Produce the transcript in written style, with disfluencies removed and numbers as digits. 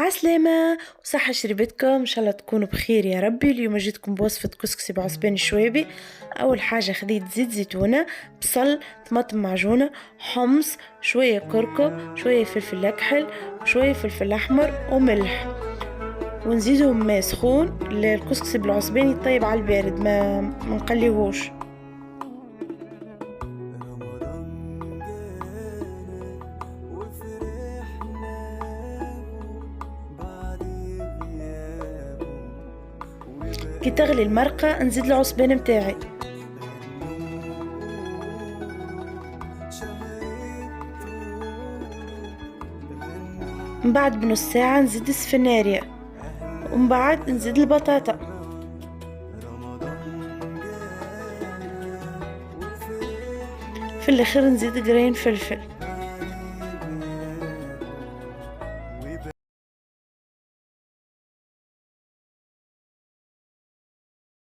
عسلامة وصحة شربتكم، إن شاء الله تكونوا بخير يا ربي. اليوم جيتكم بوصفة كسكسي بعصبان الشوابي. أول حاجة خذيت زيت زيتونة، بصل، طماطم معجونة، حمص، شوية كركم، شوية فلفل أكحل، شوية فلفل أحمر وملح، ونزيدهم ماء سخون. الكسكسي بالعصبان يطيب على البارد، ما نقليهوش. كي تغلي المرقة نزيد العصبان متاعي، من بعد بنص ساعة نزيد السفنارية، ومن بعد نزيد البطاطا، في الاخر نزيد قرين فلفل.